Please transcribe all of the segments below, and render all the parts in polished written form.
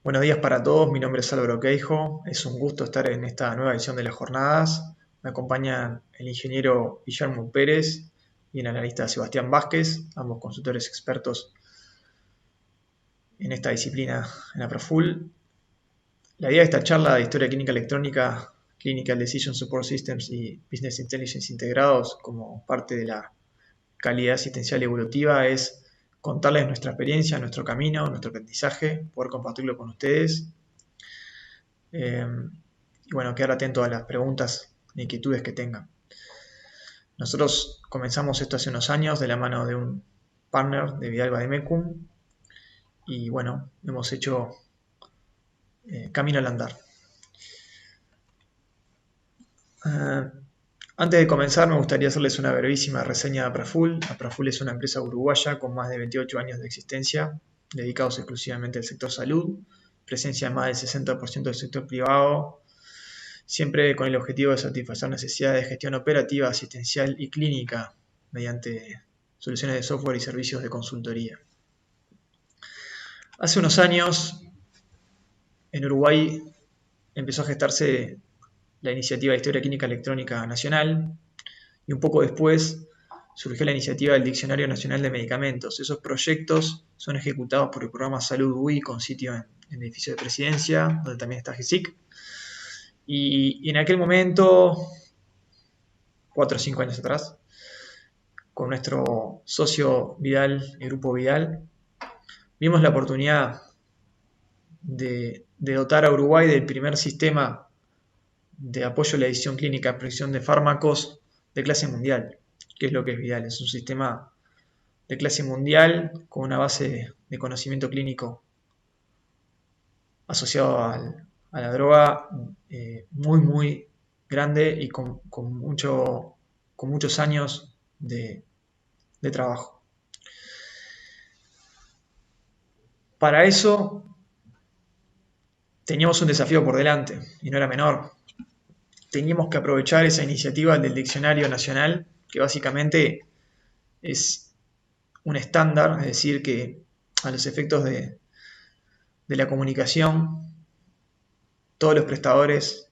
Buenos días para todos, mi nombre es Álvaro Queijo, es un gusto estar en esta nueva edición de las jornadas. Me acompañan el ingeniero Guillermo Pérez y el analista Sebastián Vázquez, ambos consultores expertos en esta disciplina en la Proful. La idea de esta charla de historia clínica electrónica, Clinical Decision Support Systems y Business Intelligence integrados como parte de la calidad asistencial evolutiva es contarles nuestra experiencia, nuestro camino, nuestro aprendizaje, poder compartirlo con ustedes. Y bueno, quedar atento a las preguntas e inquietudes que tengan. Nosotros comenzamos esto hace unos años de la mano de un partner de Vidal Bademecum y bueno, hemos hecho camino al andar. Antes de comenzar me gustaría hacerles una brevísima reseña de Apraful. Apraful es una empresa uruguaya con más de 28 años de existencia, dedicados exclusivamente al sector salud, presencia en más del 60% del sector privado, siempre con el objetivo de satisfacer necesidades de gestión operativa, asistencial y clínica mediante soluciones de software y servicios de consultoría. Hace unos años, en Uruguay empezó a gestarse la iniciativa de Historia Clínica Electrónica Nacional y un poco después surgió la iniciativa del Diccionario Nacional de Medicamentos. Esos proyectos son ejecutados por el programa Salud UI con sitio en el edificio de Presidencia, donde también está GESIC. Y en aquel momento, 4 o 5 años atrás, con nuestro socio Vidal, el grupo Vidal, vimos la oportunidad de dotar a Uruguay del primer sistema de apoyo a la edición clínica y prescripción de fármacos de clase mundial. ¿Qué es lo que es Vidal? Es un sistema de clase mundial con una base de conocimiento clínico asociado a la droga muy grande y con muchos años de trabajo. Para eso teníamos un desafío por delante y no era menor. Teníamos que aprovechar esa iniciativa del Diccionario Nacional, que básicamente es un estándar, es decir, que a los efectos de la comunicación, todos los prestadores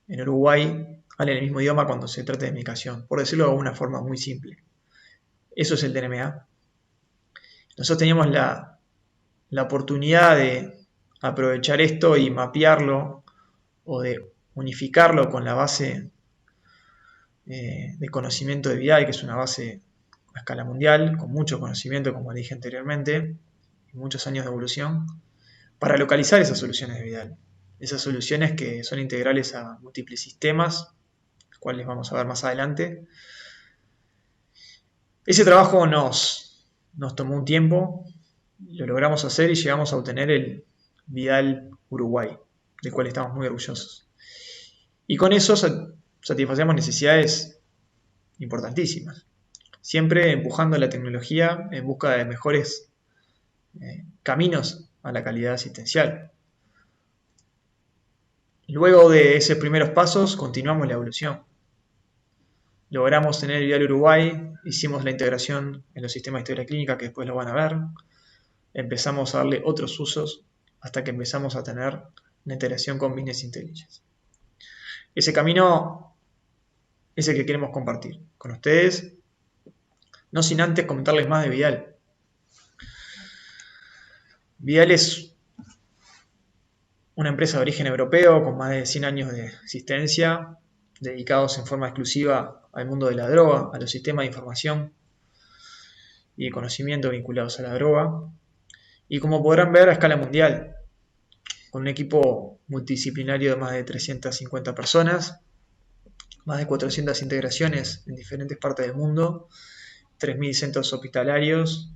en Uruguay hablan el mismo idioma cuando se trata de medicación, por decirlo de una forma muy simple. Eso es el DNMA. Nosotros teníamos la oportunidad de aprovechar esto y mapearlo o de unificarlo con la base de conocimiento de Vidal, que es una base a escala mundial, con mucho conocimiento, como dije anteriormente, y muchos años de evolución, para localizar esas soluciones de Vidal. Esas soluciones que son integrales a múltiples sistemas, los cuales vamos a ver más adelante. Ese trabajo nos tomó un tiempo, lo logramos hacer y llegamos a obtener el Vidal Uruguay, del cual estamos muy orgullosos. Y con eso satisfacemos necesidades importantísimas, siempre empujando la tecnología en busca de mejores caminos a la calidad asistencial. Luego de esos primeros pasos, continuamos la evolución. Logramos tener el Vidal Uruguay, hicimos la integración en los sistemas de historia clínica, que después lo van a ver. Empezamos a darle otros usos hasta que empezamos a tener la integración con Business Intelligence. Ese camino es el que queremos compartir con ustedes, no sin antes comentarles más de Vidal. Vidal es una empresa de origen europeo con más de 100 años de existencia, dedicados en forma exclusiva al mundo de la droga, a los sistemas de información y de conocimiento vinculados a la droga. Y como podrán ver, a escala mundial, con un equipo multidisciplinario de más de 350 personas, más de 400 integraciones en diferentes partes del mundo, 3.000 centros hospitalarios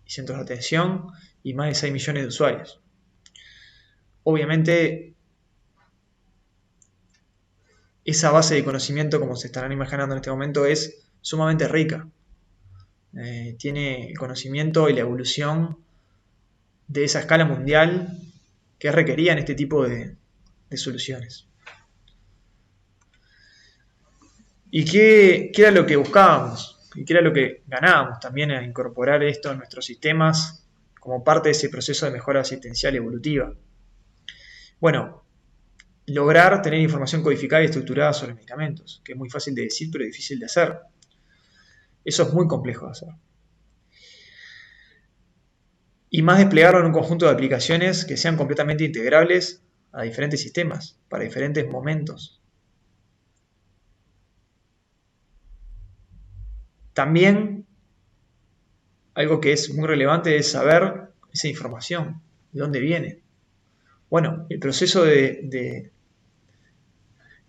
y centros de atención y más de 6 millones de usuarios. Obviamente, esa base de conocimiento, como se estarán imaginando en este momento, es sumamente rica. Tiene el conocimiento y la evolución de esa escala mundial que requerían este tipo de soluciones. ¿Y qué era lo que buscábamos? ¿Y qué era lo que ganábamos también a incorporar esto en nuestros sistemas como parte de ese proceso de mejora asistencial evolutiva. Bueno, lograr tener información codificada y estructurada sobre medicamentos, que es muy fácil de decir pero difícil de hacer. Eso es muy complejo de hacer. Y más desplegarlo en un conjunto de aplicaciones que sean completamente integrables a diferentes sistemas, para diferentes momentos. También algo que es muy relevante es saber esa información, de dónde viene. Bueno, el proceso de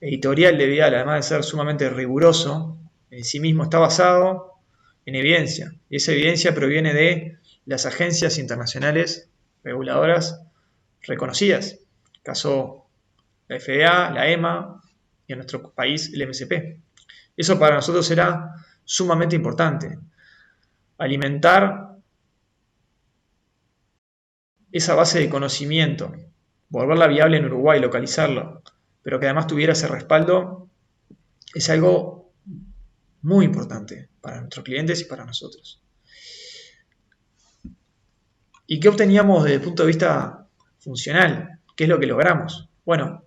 editorial de Vial, además de ser sumamente riguroso, en sí mismo está basado en evidencia. Y esa evidencia proviene de las agencias internacionales reguladoras reconocidas. Caso la FDA, la EMA y en nuestro país el MSP. Eso para nosotros será sumamente importante. Alimentar esa base de conocimiento, volverla viable en Uruguay, localizarlo, pero que además tuviera ese respaldo, es algo muy importante para nuestros clientes y para nosotros. ¿Y qué obteníamos desde el punto de vista funcional? ¿Qué es lo que logramos? Bueno,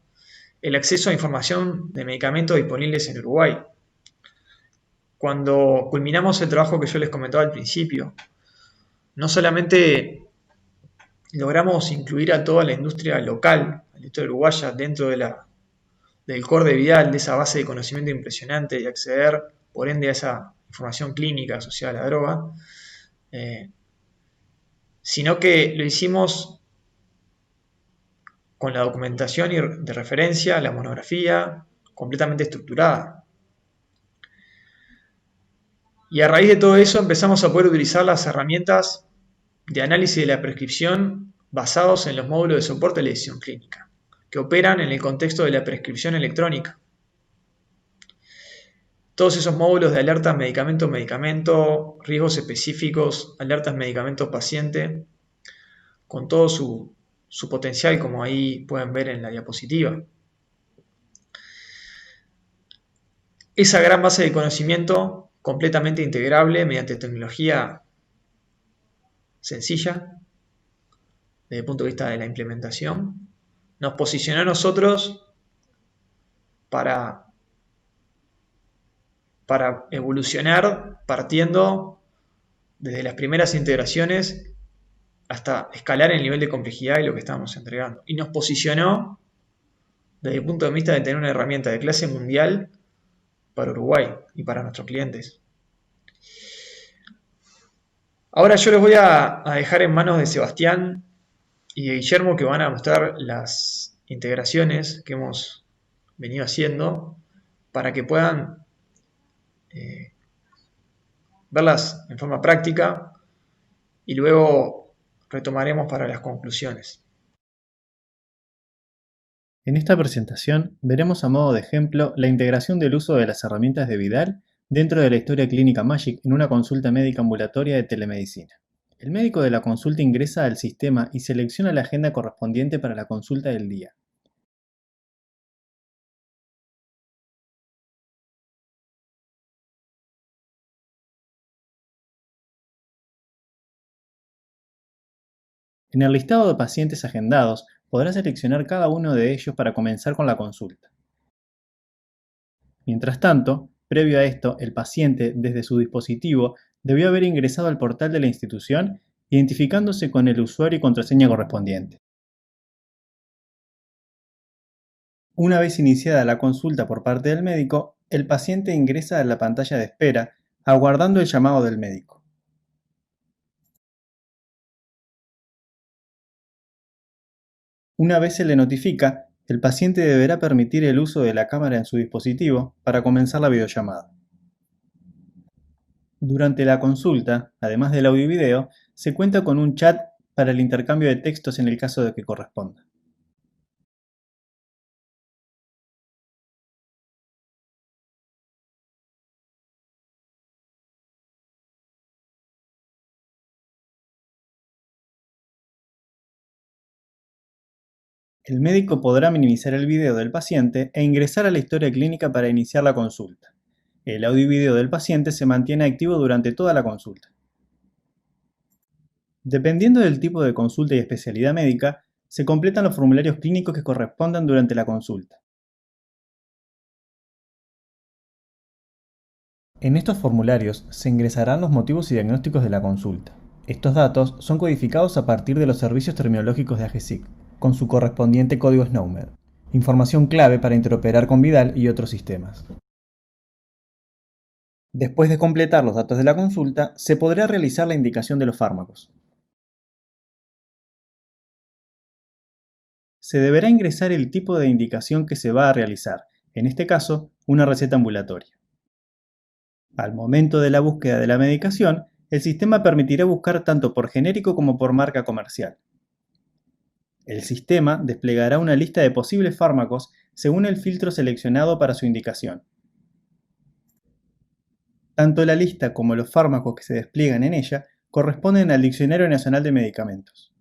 el acceso a información de medicamentos disponibles en Uruguay. Cuando culminamos el trabajo que yo les comentaba al principio, no solamente logramos incluir a toda la industria local, la industria uruguaya, dentro del core de Vidal, de esa base de conocimiento impresionante y acceder, por ende, a esa información clínica asociada a la droga, sino que lo hicimos con la documentación de referencia, la monografía, completamente estructurada. Y a raíz de todo eso empezamos a poder utilizar las herramientas de análisis de la prescripción basados en los módulos de soporte de la decisión clínica, que operan en el contexto de la prescripción electrónica. Todos esos módulos de alerta medicamento, riesgos específicos, alertas medicamento-paciente, con todo su potencial, como ahí pueden ver en la diapositiva. Esa gran base de conocimiento completamente integrable mediante tecnología sencilla, desde el punto de vista de la implementación, nos posicionó a nosotros para evolucionar partiendo desde las primeras integraciones hasta escalar el nivel de complejidad de lo que estábamos entregando. Y nos posicionó desde el punto de vista de tener una herramienta de clase mundial para Uruguay y para nuestros clientes. Ahora yo les voy a dejar en manos de Sebastián y de Guillermo, que van a mostrar las integraciones que hemos venido haciendo para que puedan verlas en forma práctica y luego retomaremos para las conclusiones. En esta presentación veremos a modo de ejemplo la integración del uso de las herramientas de Vidal dentro de la historia clínica Magic en una consulta médica ambulatoria de telemedicina. El médico de la consulta ingresa al sistema y selecciona la agenda correspondiente para la consulta del día. En el listado de pacientes agendados podrá seleccionar cada uno de ellos para comenzar con la consulta. Mientras tanto, previo a esto, el paciente, desde su dispositivo, debió haber ingresado al portal de la institución, identificándose con el usuario y contraseña correspondiente. Una vez iniciada la consulta por parte del médico, el paciente ingresa a la pantalla de espera, aguardando el llamado del médico. Una vez se le notifica, el paciente deberá permitir el uso de la cámara en su dispositivo para comenzar la videollamada. Durante la consulta, además del audio y video, se cuenta con un chat para el intercambio de textos en el caso de que corresponda. El médico podrá minimizar el video del paciente e ingresar a la historia clínica para iniciar la consulta. El audio y video del paciente se mantiene activo durante toda la consulta. Dependiendo del tipo de consulta y especialidad médica, se completan los formularios clínicos que correspondan durante la consulta. En estos formularios se ingresarán los motivos y diagnósticos de la consulta. Estos datos son codificados a partir de los servicios terminológicos de AGESIC, con su correspondiente código SNOMED, información clave para interoperar con Vidal y otros sistemas. Después de completar los datos de la consulta, se podrá realizar la indicación de los fármacos. Se deberá ingresar el tipo de indicación que se va a realizar, en este caso, una receta ambulatoria. Al momento de la búsqueda de la medicación, el sistema permitirá buscar tanto por genérico como por marca comercial. El sistema desplegará una lista de posibles fármacos según el filtro seleccionado para su indicación. Tanto la lista como los fármacos que se despliegan en ella corresponden al Diccionario Nacional de Medicamentos.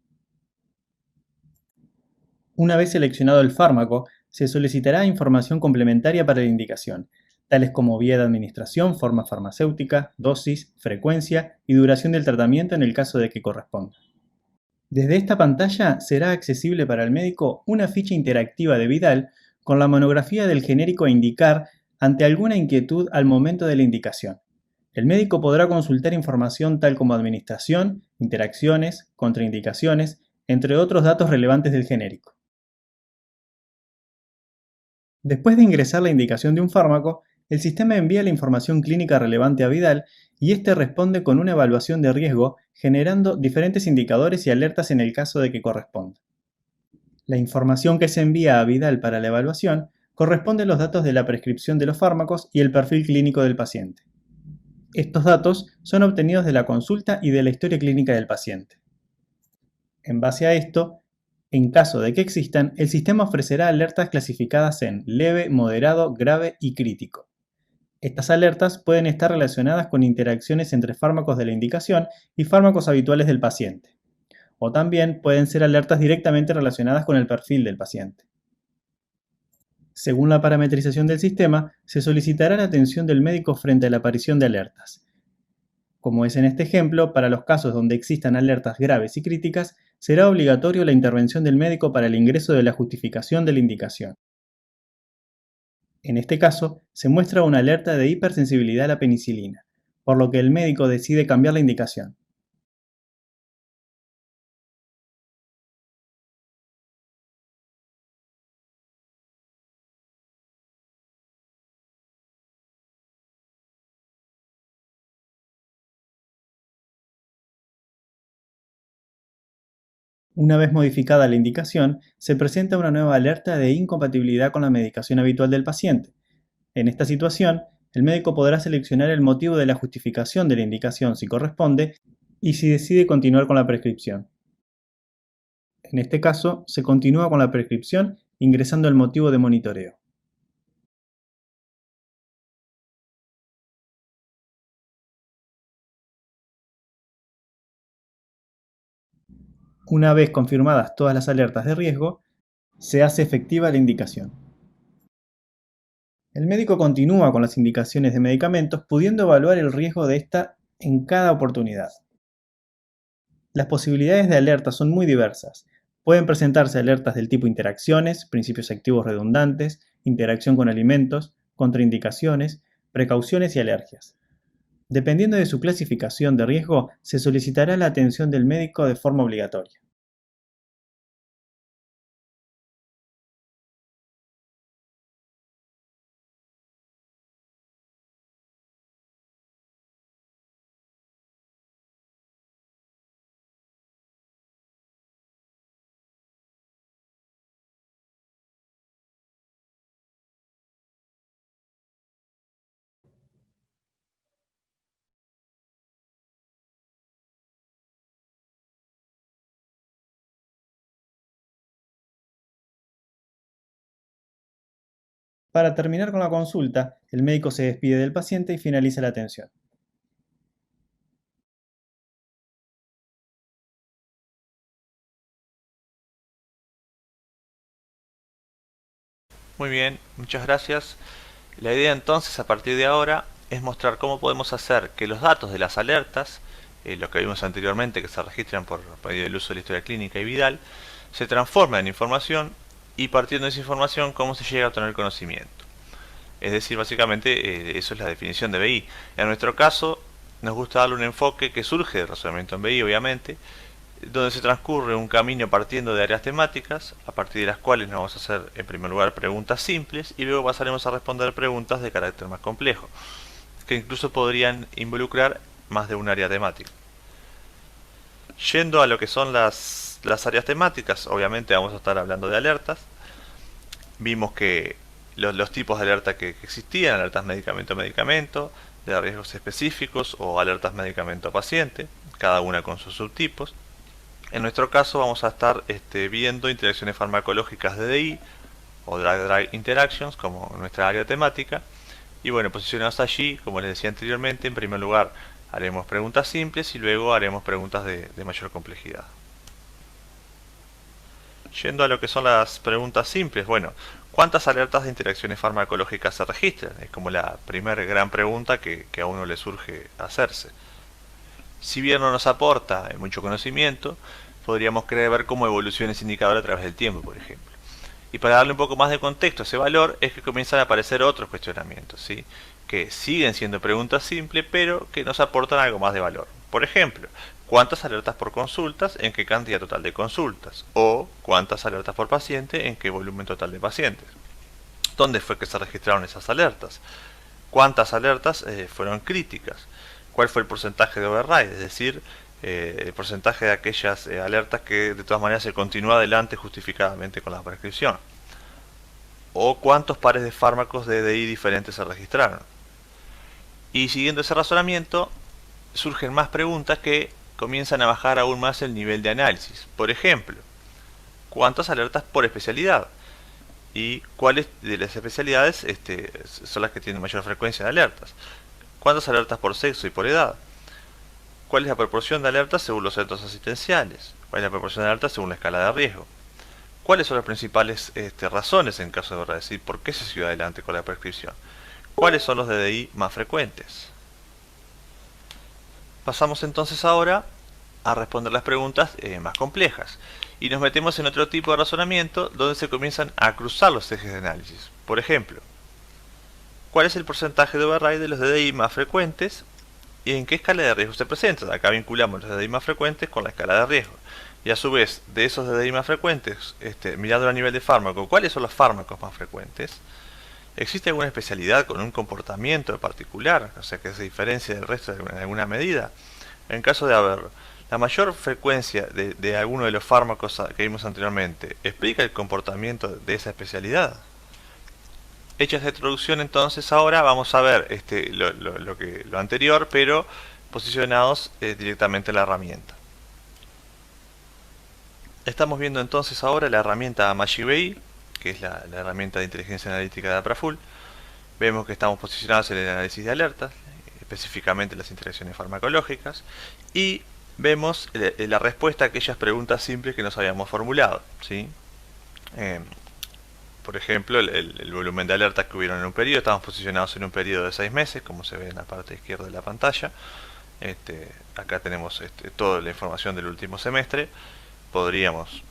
Una vez seleccionado el fármaco, se solicitará información complementaria para la indicación, tales como vía de administración, forma farmacéutica, dosis, frecuencia y duración del tratamiento en el caso de que corresponda. Desde esta pantalla será accesible para el médico una ficha interactiva de Vidal con la monografía del genérico a indicar ante alguna inquietud al momento de la indicación. El médico podrá consultar información tal como administración, interacciones, contraindicaciones, entre otros datos relevantes del genérico. Después de ingresar la indicación de un fármaco, el sistema envía la información clínica relevante a Vidal y éste responde con una evaluación de riesgo, generando diferentes indicadores y alertas en el caso de que corresponda. La información que se envía a Vidal para la evaluación corresponde a los datos de la prescripción de los fármacos y el perfil clínico del paciente. Estos datos son obtenidos de la consulta y de la historia clínica del paciente. En base a esto, en caso de que existan, el sistema ofrecerá alertas clasificadas en leve, moderado, grave y crítico. Estas alertas pueden estar relacionadas con interacciones entre fármacos de la indicación y fármacos habituales del paciente, o también pueden ser alertas directamente relacionadas con el perfil del paciente. Según la parametrización del sistema, se solicitará la atención del médico frente a la aparición de alertas. Como es en este ejemplo, para los casos donde existan alertas graves y críticas, será obligatorio la intervención del médico para el ingreso de la justificación de la indicación. En este caso, se muestra una alerta de hipersensibilidad a la penicilina, por lo que el médico decide cambiar la indicación. Una vez modificada la indicación, se presenta una nueva alerta de incompatibilidad con la medicación habitual del paciente. En esta situación, el médico podrá seleccionar el motivo de la justificación de la indicación si corresponde y si decide continuar con la prescripción. En este caso, se continúa con la prescripción ingresando el motivo de monitoreo. Una vez confirmadas todas las alertas de riesgo, se hace efectiva la indicación. El médico continúa con las indicaciones de medicamentos, pudiendo evaluar el riesgo de esta en cada oportunidad. Las posibilidades de alerta son muy diversas. Pueden presentarse alertas del tipo interacciones, principios activos redundantes, interacción con alimentos, contraindicaciones, precauciones y alergias. Dependiendo de su clasificación de riesgo, se solicitará la atención del médico de forma obligatoria. Para terminar con la consulta, el médico se despide del paciente y finaliza la atención. Muy bien, muchas gracias. La idea entonces a partir de ahora es mostrar cómo podemos hacer que los datos de las alertas lo que vimos anteriormente, que se registran por medio del uso de la historia clínica y Vidal, se transforma en información y partiendo de esa información, ¿cómo se llega a obtener conocimiento? Es decir, básicamente eso es la definición de BI. En nuestro caso, nos gusta darle un enfoque que surge del razonamiento en BI, obviamente, donde se transcurre un camino partiendo de áreas temáticas, a partir de las cuales nos vamos a hacer en primer lugar preguntas simples y luego pasaremos a responder preguntas de carácter más complejo, que incluso podrían involucrar más de un área temática. Yendo a lo que son las áreas temáticas, obviamente vamos a estar hablando de alertas. Vimos que los tipos de alerta que existían, alertas medicamento-medicamento, de riesgos específicos o alertas medicamento-paciente, cada una con sus subtipos. En nuestro caso vamos a estar viendo interacciones farmacológicas de DI o drug-drug interactions como nuestra área temática. Y bueno, posicionados allí, como les decía anteriormente, en primer lugar haremos preguntas simples y luego haremos preguntas de mayor complejidad. Yendo a lo que son las preguntas simples, bueno, ¿cuántas alertas de interacciones farmacológicas se registran? Es como la primera gran pregunta que a uno le surge hacerse. Si bien no nos aporta mucho conocimiento, podríamos querer ver cómo evoluciona ese indicador a través del tiempo, por ejemplo. Y para darle un poco más de contexto a ese valor, es que comienzan a aparecer otros cuestionamientos, ¿sí? Que siguen siendo preguntas simples, pero que nos aportan algo más de valor. Por ejemplo, ¿cuántas alertas por consultas en qué cantidad total de consultas? O ¿cuántas alertas por paciente en qué volumen total de pacientes? ¿Dónde fue que se registraron esas alertas? ¿Cuántas alertas fueron críticas? ¿Cuál fue el porcentaje de override? Es decir, el porcentaje de aquellas alertas que de todas maneras se continúa adelante justificadamente con la prescripción. O cuántos pares de fármacos de DI diferentes se registraron. Y siguiendo ese razonamiento, surgen más preguntas que comienzan a bajar aún más el nivel de análisis. Por ejemplo, ¿cuántas alertas por especialidad? ¿Y cuáles de las especialidades son las que tienen mayor frecuencia de alertas? ¿Cuántas alertas por sexo y por edad? ¿Cuál es la proporción de alertas según los centros asistenciales? ¿Cuál es la proporción de alertas según la escala de riesgo? ¿Cuáles son las principales razones en caso de verdad? Es decir, ¿por qué se siguió adelante con la prescripción? ¿Cuáles son los DDI más frecuentes? Pasamos entonces ahora a responder las preguntas más complejas. Y nos metemos en otro tipo de razonamiento donde se comienzan a cruzar los ejes de análisis. Por ejemplo, ¿cuál es el porcentaje de override de los DDI más frecuentes y en qué escala de riesgo se presentan? Acá vinculamos los DDI más frecuentes con la escala de riesgo. Y a su vez, de esos DDI más frecuentes, mirando a nivel de fármaco, ¿cuáles son los fármacos más frecuentes? ¿Existe alguna especialidad con un comportamiento particular? O sea, que se diferencia del resto en alguna medida. En caso de haber la mayor frecuencia de alguno de los fármacos que vimos anteriormente, ¿explica el comportamiento de esa especialidad? Hecha esta introducción, entonces ahora vamos a ver lo anterior, pero posicionados directamente en la herramienta. Estamos viendo entonces ahora la herramienta MagicBI, que es la herramienta de inteligencia analítica de Apraful. Vemos que estamos posicionados en el análisis de alertas, específicamente las interacciones farmacológicas, y vemos la respuesta a aquellas preguntas simples que nos habíamos formulado, ¿sí? Por ejemplo, el volumen de alertas que hubieron en un periodo, estamos posicionados en un periodo de 6 meses, como se ve en la parte izquierda de la pantalla. Acá tenemos toda la información del último semestre. Podríamos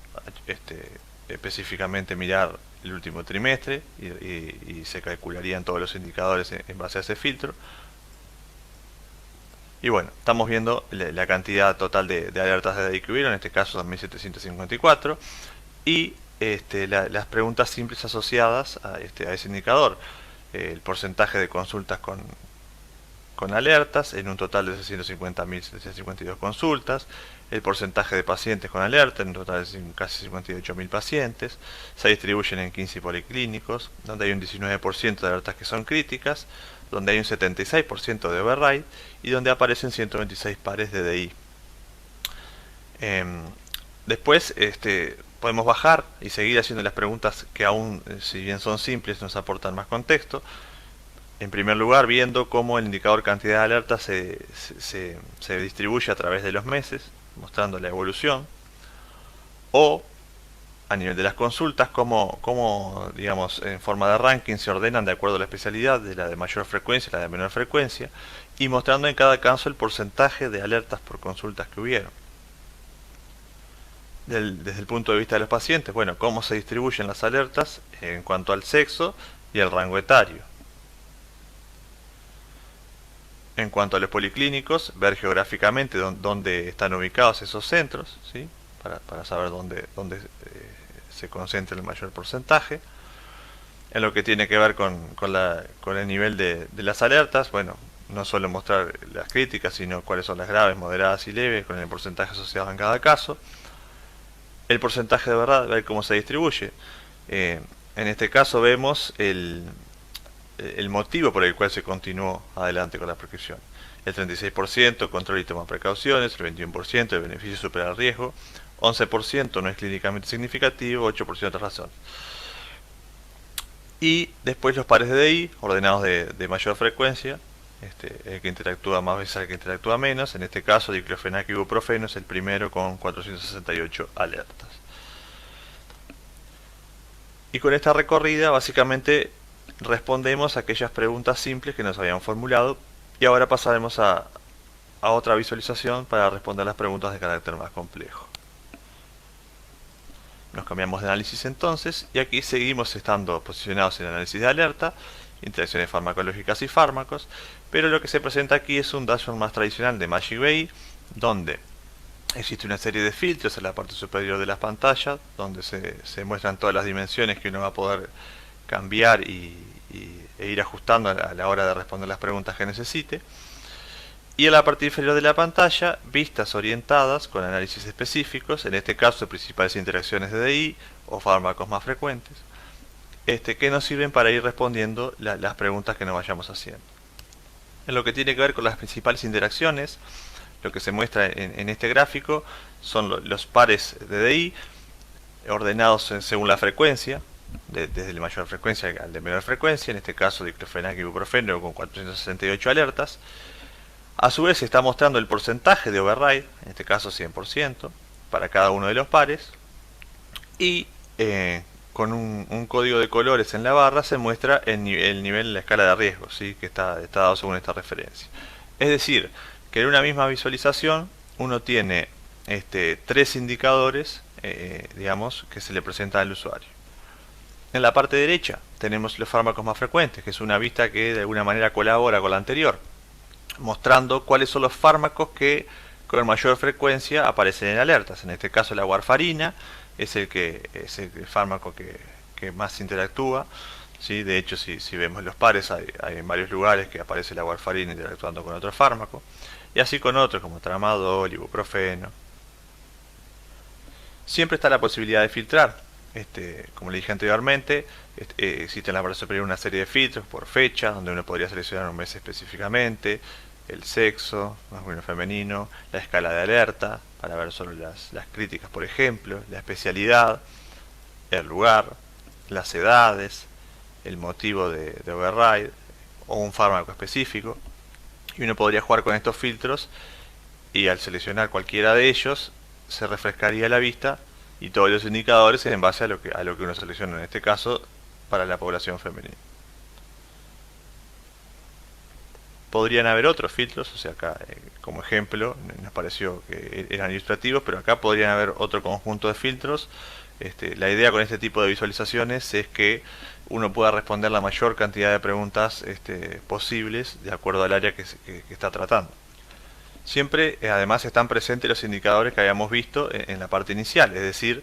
específicamente mirar el último trimestre y se calcularían todos los indicadores en base a ese filtro. Y bueno, estamos viendo la cantidad total de alertas de DDI que hubieron, en este caso son 1754, y las preguntas simples asociadas a ese indicador. El porcentaje de consultas con alertas en un total de 650.752 consultas, el porcentaje de pacientes con alerta en un total de casi 58.000 pacientes, se distribuyen en 15 policlínicos, donde hay un 19% de alertas que son críticas, donde hay un 76% de override y donde aparecen 126 pares de DI. Después podemos bajar y seguir haciendo las preguntas que aún, si bien son simples, nos aportan más contexto. En primer lugar, viendo cómo el indicador cantidad de alertas se distribuye a través de los meses, mostrando la evolución. O, a nivel de las consultas, cómo digamos, en forma de ranking se ordenan de acuerdo a la especialidad, de la de mayor frecuencia a la de menor frecuencia. y mostrando en cada caso el porcentaje de alertas por consultas que hubieron. Desde el punto de vista de los pacientes, bueno, cómo se distribuyen las alertas en cuanto al sexo y el rango etario. En cuanto a los policlínicos, ver geográficamente dónde están ubicados esos centros, ¿sí? Para saber dónde se concentra el mayor porcentaje. En lo que tiene que ver con el nivel de las alertas, bueno, no solo mostrar las críticas, sino cuáles son las graves, moderadas y leves, con el porcentaje asociado en cada caso. El porcentaje de verdad, ver cómo se distribuye. En este caso vemos el motivo por el cual se continuó adelante con la prescripción. El 36% control y toma precauciones, el 21% el beneficio supera el riesgo, 11% no es clínicamente significativo, 8% otra razón. Y después los pares de DI, ordenados de mayor frecuencia, el que interactúa más veces al que interactúa menos. En este caso, diclofenac y ibuprofeno es el primero con 468 alertas. Y con esta recorrida, básicamente, respondemos a aquellas preguntas simples que nos habían formulado. Y ahora pasaremos a otra visualización para responder las preguntas de carácter más complejo. Nos cambiamos de análisis entonces, y aquí seguimos estando posicionados en el análisis de alerta, interacciones farmacológicas y fármacos, pero lo que se presenta aquí es un dashboard más tradicional de MagicBI, donde existe una serie de filtros en la parte superior de las pantallas, donde se muestran todas las dimensiones que uno va a poder cambiar e ir ajustando a la hora de responder las preguntas que necesite. Y en la parte inferior de la pantalla, vistas orientadas con análisis específicos, en este caso principales interacciones de DI o fármacos más frecuentes, que nos sirven para ir respondiendo las preguntas que nos vayamos haciendo. En lo que tiene que ver con las principales interacciones, lo que se muestra en este gráfico son los pares de DI ordenados según la frecuencia, desde el mayor frecuencia al de menor frecuencia, en este caso diclofenac y ibuprofeno con 468 alertas. A su vez se está mostrando el porcentaje de override, en este caso 100%, para cada uno de los pares. Y con un código de colores en la barra se muestra el nivel en la escala de riesgo, ¿sí? Que está dado según esta referencia. Es decir, que en una misma visualización uno tiene tres indicadores, digamos, que se le presentan al usuario. En la parte derecha tenemos los fármacos más frecuentes, que es una vista que de alguna manera colabora con la anterior, mostrando cuáles son los fármacos que con mayor frecuencia aparecen en alertas. En este caso la warfarina es el fármaco que más interactúa, ¿sí? De hecho, si vemos los pares, hay en varios lugares que aparece la warfarina interactuando con otro fármaco, y así con otros como tramadol, ibuprofeno. Siempre está la posibilidad de filtrar. Como le dije anteriormente, existe en la barra superior una serie de filtros por fecha, donde uno podría seleccionar un mes específicamente, el sexo, masculino o femenino, la escala de alerta, para ver solo las críticas, por ejemplo, la especialidad, el lugar, las edades, el motivo de override o un fármaco específico. Y uno podría jugar con estos filtros y al seleccionar cualquiera de ellos se refrescaría la vista y todos los indicadores en base a lo que uno selecciona, en este caso para la población femenina. Podrían haber otros filtros, o sea, acá como ejemplo nos pareció que eran ilustrativos, pero acá podrían haber otro conjunto de filtros. La idea con este tipo de visualizaciones es que uno pueda responder la mayor cantidad de preguntas posibles de acuerdo al área que está tratando. Siempre además están presentes los indicadores que habíamos visto en la parte inicial, es decir,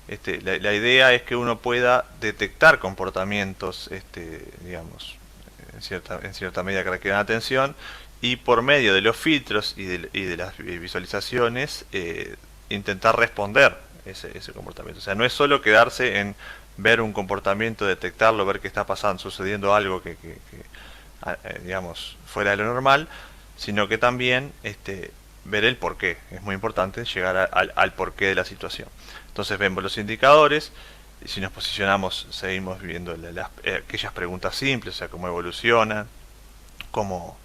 la idea es que uno pueda detectar comportamientos, digamos, en cierta medida que requieran atención, y por medio de los filtros y de las visualizaciones intentar responder ese comportamiento. O sea, no es solo quedarse en ver un comportamiento, detectarlo, ver qué está pasando, sucediendo algo que digamos, fuera de lo normal, sino que también ver el porqué. Es muy importante llegar al porqué de la situación. Entonces vemos los indicadores, y si nos posicionamos seguimos viendo aquellas preguntas simples, o sea, cómo evolucionan, cómo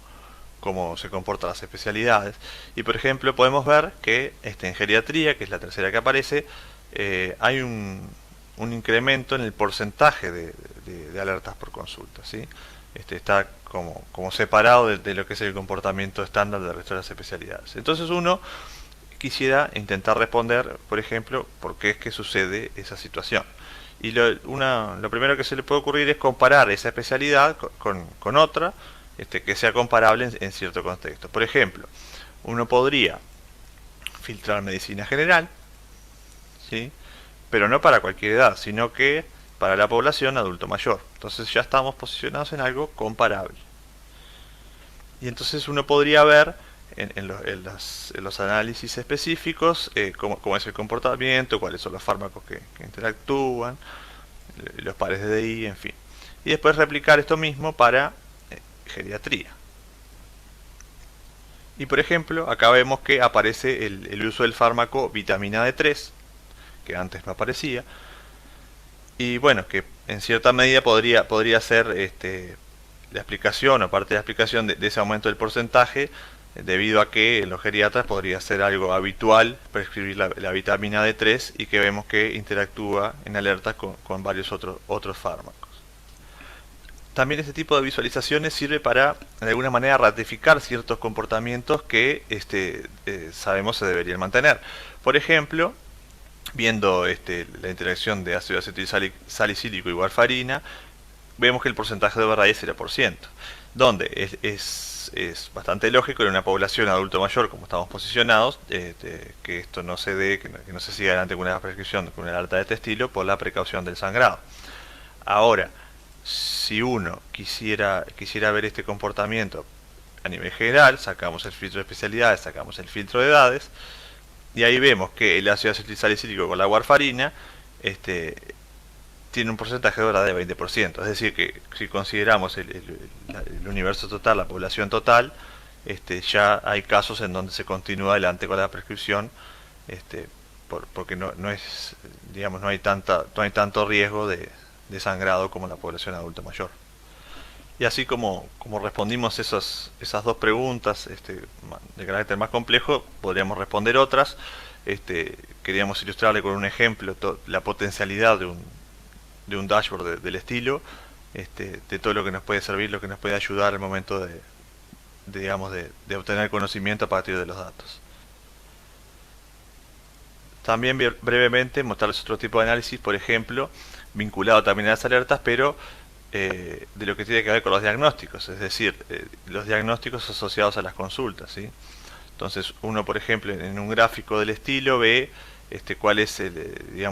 se comportan las especialidades. Y por ejemplo podemos ver que en geriatría, que es la tercera que aparece, hay un incremento en el porcentaje de alertas por consulta, ¿sí? Está como separado de lo que es el comportamiento estándar del resto de las especialidades. Entonces uno quisiera intentar responder, por ejemplo, por qué es que sucede esa situación. Y lo primero que se le puede ocurrir es comparar esa especialidad con otra que sea comparable en cierto contexto. Por ejemplo, uno podría filtrar medicina general, ¿sí? Pero no para cualquier edad, sino que para la población adulto mayor. Entonces ya estamos posicionados en algo comparable. Y entonces uno podría ver en los análisis específicos cómo es el comportamiento, cuáles son los fármacos que interactúan, los pares de DI, en fin. Y después replicar esto mismo para geriatría. Y por ejemplo, acá vemos que aparece el uso del fármaco vitamina D3, que antes no aparecía. Y bueno, que en cierta medida podría ser la explicación o parte de la explicación de ese aumento del porcentaje, debido a que en los geriatras podría ser algo habitual prescribir la vitamina D3 y que vemos que interactúa en alerta con varios otros fármacos. También este tipo de visualizaciones sirve para, de alguna manera, ratificar ciertos comportamientos que sabemos se deberían mantener. Por ejemplo, viendo la interacción de ácido acetilsalicílico y warfarina, vemos que el porcentaje de override es 0%, donde es bastante lógico en una población adulto mayor, como estamos posicionados, que esto no se dé, que no se siga adelante con una prescripción con una alerta de este estilo por la precaución del sangrado. Ahora, si uno quisiera ver este comportamiento a nivel general, sacamos el filtro de especialidades, sacamos el filtro de edades, y ahí vemos que el ácido acetilsalicílico con la warfarina tiene un porcentaje de verdad de 20%. Es decir, que si consideramos el universo total, la población total, ya hay casos en donde se continúa adelante con la prescripción, porque no hay tanto riesgo de sangrado como la población adulta mayor. Y así como respondimos esas dos preguntas de carácter más complejo, podríamos responder otras. Queríamos ilustrarle con un ejemplo la potencialidad de un dashboard del estilo, de todo lo que nos puede servir, lo que nos puede ayudar al momento de obtener conocimiento a partir de los datos. También brevemente mostrarles otro tipo de análisis, por ejemplo, vinculado también a las alertas, pero de lo que tiene que ver con los diagnósticos, es decir, los diagnósticos asociados a las consultas, ¿sí? Entonces uno, por ejemplo, en un gráfico del estilo ve cuáles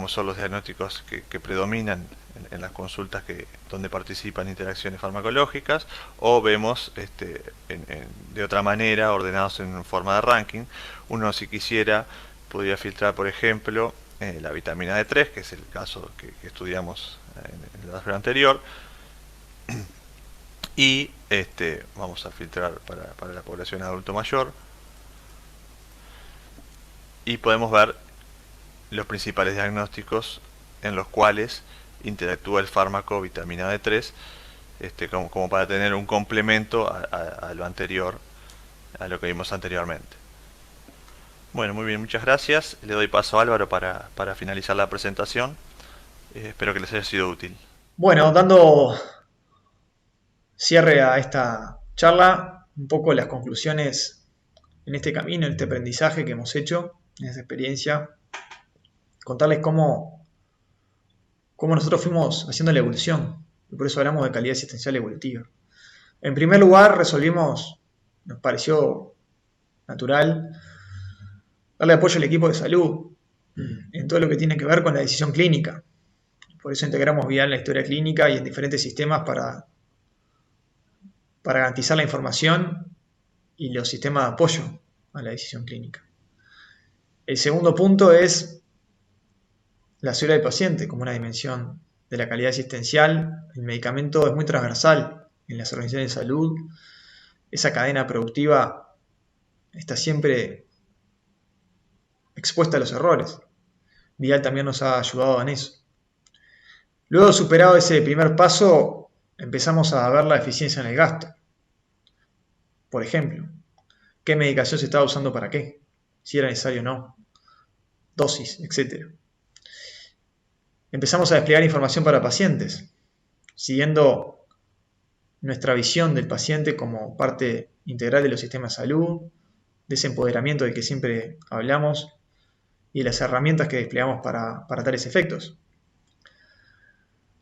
son los diagnósticos que predominan en las consultas donde participan interacciones farmacológicas, o vemos de otra manera ordenados en forma de ranking. Uno, si quisiera, podría filtrar, por ejemplo, la vitamina D3, que es el caso que estudiamos en el dashboard anterior, y vamos a filtrar para la población adulto mayor, y podemos ver los principales diagnósticos en los cuales interactúa el fármaco vitamina D3, como para tener un complemento a lo anterior, a lo que vimos anteriormente. Bueno, muy bien, muchas gracias. Le doy paso a Álvaro para finalizar la presentación. Espero que les haya sido útil. Bueno, dando cierre a esta charla, un poco las conclusiones en este camino, en este aprendizaje que hemos hecho, en esta experiencia, contarles cómo nosotros fuimos haciendo la evolución, y por eso hablamos de calidad asistencial evolutiva. En primer lugar, nos pareció natural darle apoyo al equipo de salud en todo lo que tiene que ver con la decisión clínica. Por eso integramos Vidal en la historia clínica y en diferentes sistemas para garantizar la información y los sistemas de apoyo a la decisión clínica. El segundo punto es la seguridad del paciente como una dimensión de la calidad asistencial. El medicamento es muy transversal en las organizaciones de salud. Esa cadena productiva está siempre expuesta a los errores. Vidal también nos ha ayudado en eso. Luego, superado ese primer paso, empezamos a ver la eficiencia en el gasto. Por ejemplo, qué medicación se estaba usando para qué, si era necesario o no, dosis, etc. Empezamos a desplegar información para pacientes, siguiendo nuestra visión del paciente como parte integral de los sistemas de salud, de ese empoderamiento del que siempre hablamos y de las herramientas que desplegamos para tales efectos.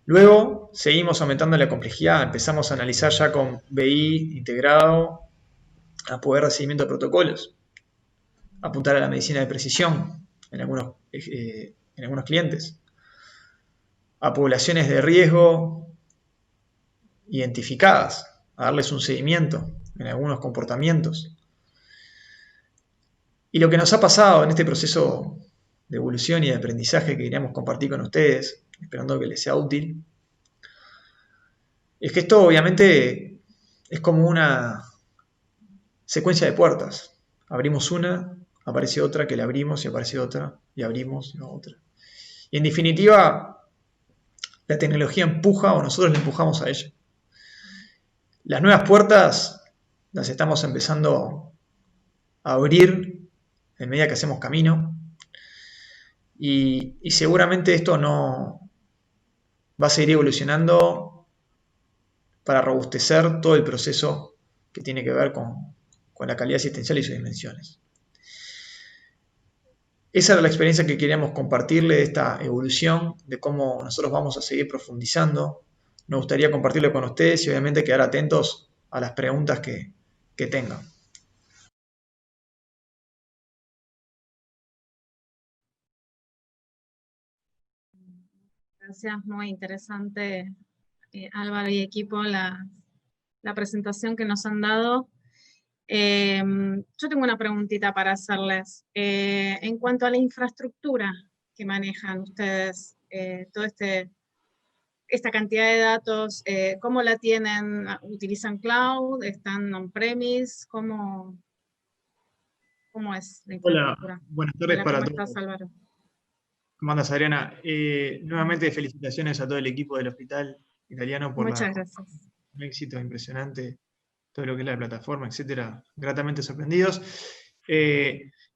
Luego seguimos aumentando la complejidad, empezamos a analizar ya con BI integrado, a poder de seguimiento de protocolos, apuntar a la medicina de precisión en algunos clientes, a poblaciones de riesgo identificadas, a darles un seguimiento en algunos comportamientos. Y lo que nos ha pasado en este proceso de evolución y de aprendizaje que queríamos compartir con ustedes, esperando que les sea útil, es que esto obviamente es como una secuencia de puertas. Abrimos una, aparece otra, que la abrimos y aparece otra, y abrimos y otra. Y en definitiva, la tecnología empuja o nosotros le empujamos a ella. Las nuevas puertas las estamos empezando a abrir en medida que hacemos camino y seguramente esto no va a seguir evolucionando para robustecer todo el proceso que tiene que ver con la calidad asistencial y sus dimensiones. Esa era la experiencia que queríamos compartirle de esta evolución, de cómo nosotros vamos a seguir profundizando. Nos gustaría compartirlo con ustedes y obviamente quedar atentos a las preguntas que tengan. Gracias, muy interesante, Álvaro y equipo, la presentación que nos han dado. Yo tengo una preguntita para hacerles. En cuanto a la infraestructura que manejan ustedes, toda esta cantidad de datos, ¿cómo la tienen? ¿Utilizan cloud? ¿Están on-premise? ¿Cómo es la infraestructura? Hola, buenas tardes para todos. ¿Cómo estás, Álvaro? ¿Cómo andas, Adriana? Nuevamente felicitaciones a todo el equipo del Hospital Italiano por Muchas gracias. un éxito impresionante, todo lo que es la plataforma, etcétera. Gratamente sorprendidos.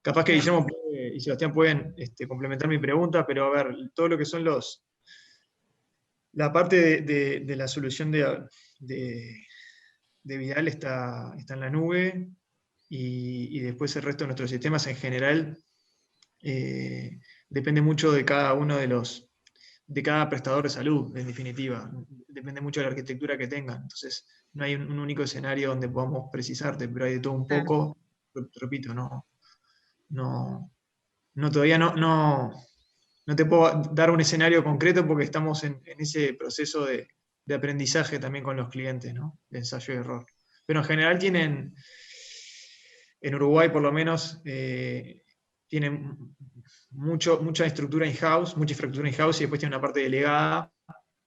Capaz que Guillermo y Sebastián pueden complementar mi pregunta, pero a ver, todo lo que son la parte de la solución de Vidal está en la nube y después el resto de nuestros sistemas en general depende mucho de cada uno de cada prestador de salud, en definitiva. Depende mucho de la arquitectura que tengan. Entonces, no hay un único escenario donde podamos precisarte, pero hay de todo un poco. Repito, todavía no te puedo dar un escenario concreto porque estamos en ese proceso de aprendizaje también con los clientes, ¿no? De ensayo y error. Pero en general en Uruguay por lo menos, tienen mucha estructura in-house, mucha infraestructura in-house y después tiene una parte delegada,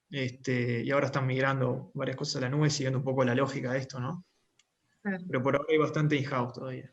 y ahora están migrando varias cosas a la nube, siguiendo un poco la lógica de esto, ¿no? Pero por ahora hay bastante in-house todavía.